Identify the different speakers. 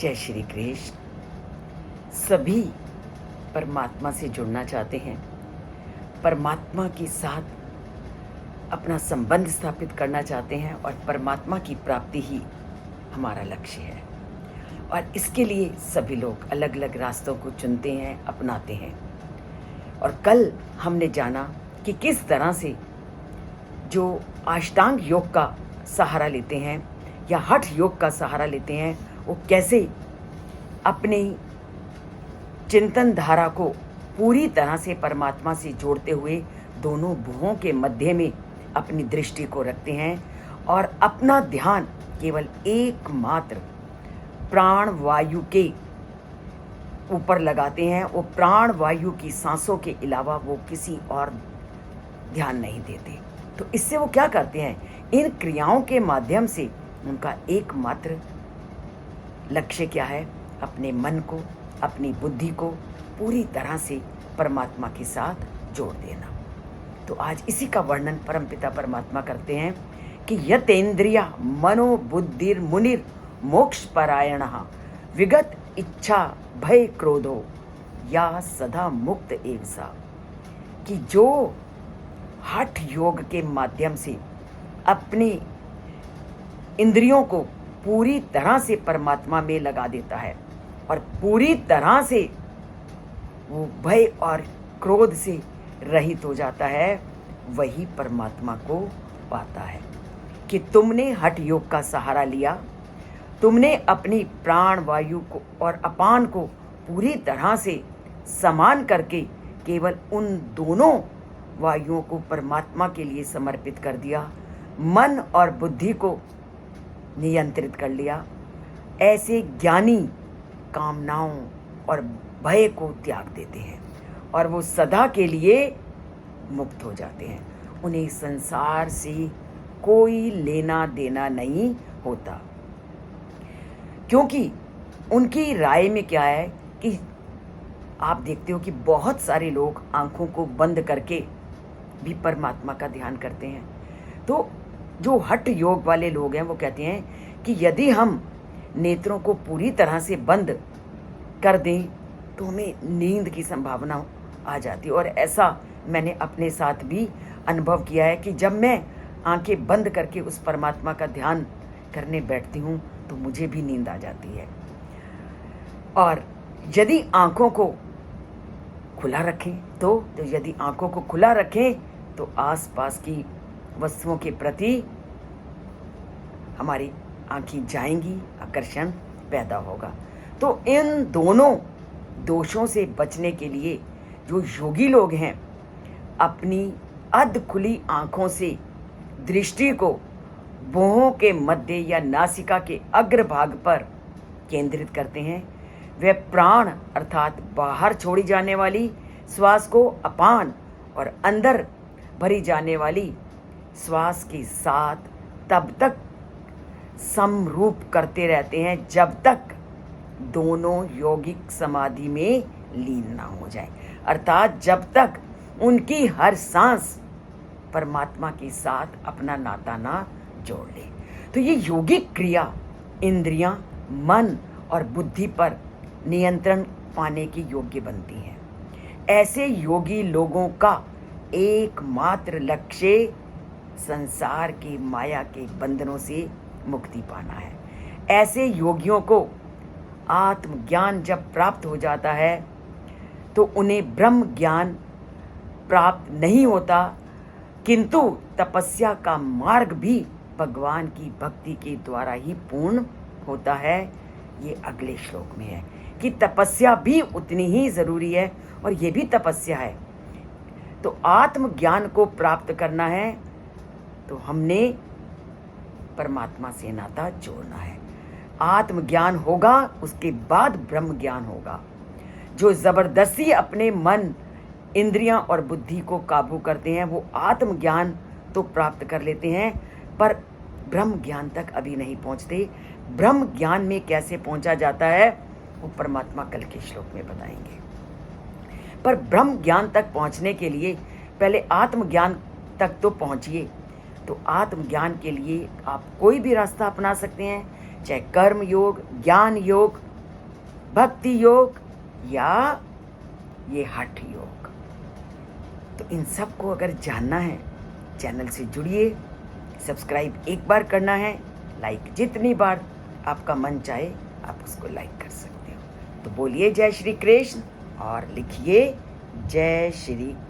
Speaker 1: जय श्री कृष्ण। सभी परमात्मा से जुड़ना चाहते हैं, परमात्मा के साथ अपना संबंध स्थापित करना चाहते हैं और परमात्मा की प्राप्ति ही हमारा लक्ष्य है। और इसके लिए सभी लोग अलग अलग रास्तों को चुनते हैं, अपनाते हैं। और कल हमने जाना कि किस तरह से जो अष्टांग योग का सहारा लेते हैं या हठ योग का सहारा लेते हैं, वो कैसे अपनी चिंतन धारा को पूरी तरह से परमात्मा से जोड़ते हुए दोनों भुवों के मध्य में अपनी दृष्टि को रखते हैं और अपना ध्यान केवल एकमात्र प्राण वायु के ऊपर लगाते हैं। वो प्राण वायु की सांसों के अलावा वो किसी और ध्यान नहीं देते। तो इससे वो क्या करते हैं, इन क्रियाओं के माध्यम से उनका एकमात्र लक्ष्य क्या है, अपने मन को, अपनी बुद्धि को पूरी तरह से परमात्मा के साथ जोड़ देना। तो आज इसी का वर्णन परमपिता परमात्मा करते हैं कि यतेन्द्रिया मनो बुद्धिर मुनिर मोक्ष परायणः विगत इच्छा भय क्रोधो या सदा मुक्त एव सा। कि जो हठ योग के माध्यम से अपनी इंद्रियों को पूरी तरह से परमात्मा में लगा देता है और पूरी तरह से वो भय और क्रोध से रहित हो जाता है, वही परमात्मा को पाता है। कि तुमने हठ योग का सहारा लिया, तुमने अपनी प्राण वायु को और अपान को पूरी तरह से समान करके केवल उन दोनों वायुओं को परमात्मा के लिए समर्पित कर दिया, मन और बुद्धि को नियंत्रित कर लिया। ऐसे ज्ञानी कामनाओं और भय को त्याग देते हैं और वो सदा के लिए मुक्त हो जाते हैं। उन्हें संसार से कोई लेना देना नहीं होता, क्योंकि उनकी राय में क्या है कि आप देखते हो कि बहुत सारे लोग आंखों को बंद करके भी परमात्मा का ध्यान करते हैं। तो जो हठ योग वाले लोग हैं वो कहते हैं कि यदि हम नेत्रों को पूरी तरह से बंद कर दें तो हमें नींद की संभावना आ जाती है। और ऐसा मैंने अपने साथ भी अनुभव किया है कि जब मैं आंखें बंद करके उस परमात्मा का ध्यान करने बैठती हूँ तो मुझे भी नींद आ जाती है। और यदि आंखों को खुला रखें तो यदि आंखों को खुला रखें तो आसपास की वस्तुओं के प्रति हमारी आंखें जाएंगी, आकर्षण पैदा होगा। तो इन दोनों दोषों से बचने के लिए जो योगी लोग हैं, अपनी अध खुली आंखों से दृष्टि को भुवों के मध्य या नासिका के अग्रभाग पर केंद्रित करते हैं। वे प्राण अर्थात बाहर छोड़ी जाने वाली श्वास को अपान और अंदर भरी जाने वाली श्वास के साथ तब तक समरूप करते रहते हैं जब तक दोनों यौगिक समाधि में लीन ना हो जाए, अर्थात जब तक उनकी हर सांस परमात्मा के साथ अपना नाता ना जोड़ ले। तो ये यौगिक क्रिया इंद्रियां, मन और बुद्धि पर नियंत्रण पाने की योग्य बनती हैं। ऐसे योगी लोगों का एकमात्र लक्ष्य संसार की माया के बंधनों से मुक्ति पाना है। ऐसे योगियों को आत्मज्ञान जब प्राप्त हो जाता है तो उन्हें ब्रह्म ज्ञान प्राप्त नहीं होता, किंतु तपस्या का मार्ग भी भगवान की भक्ति के द्वारा ही पूर्ण होता है। ये अगले श्लोक में है कि तपस्या भी उतनी ही जरूरी है और ये भी तपस्या है। तो आत्मज्ञान को प्राप्त करना है तो हमने परमात्मा से नाता जोड़ना है। आत्मज्ञान होगा, उसके बाद ब्रह्म ज्ञान होगा। जो जबरदस्ती अपने मन, इंद्रियां और बुद्धि को काबू करते हैं वो आत्मज्ञान तो प्राप्त कर लेते हैं पर ब्रह्म ज्ञान तक अभी नहीं पहुंचते। ब्रह्म ज्ञान में कैसे पहुंचा जाता है वो परमात्मा कल के श्लोक में बताएंगे। पर ब्रह्म ज्ञान तक पहुंचने के लिए पहले आत्मज्ञान तक तो पहुंचिए। तो आत्मज्ञान के लिए आप कोई भी रास्ता अपना सकते हैं, चाहे कर्म योग, ज्ञान योग, भक्ति योग या ये हठ योग। तो इन सब को अगर जानना है, चैनल से जुड़िए, सब्सक्राइब एक बार करना है, लाइक जितनी बार आपका मन चाहे आप उसको लाइक कर सकते हो। तो बोलिए जय श्री कृष्ण और लिखिए जय श्री कृष्ण।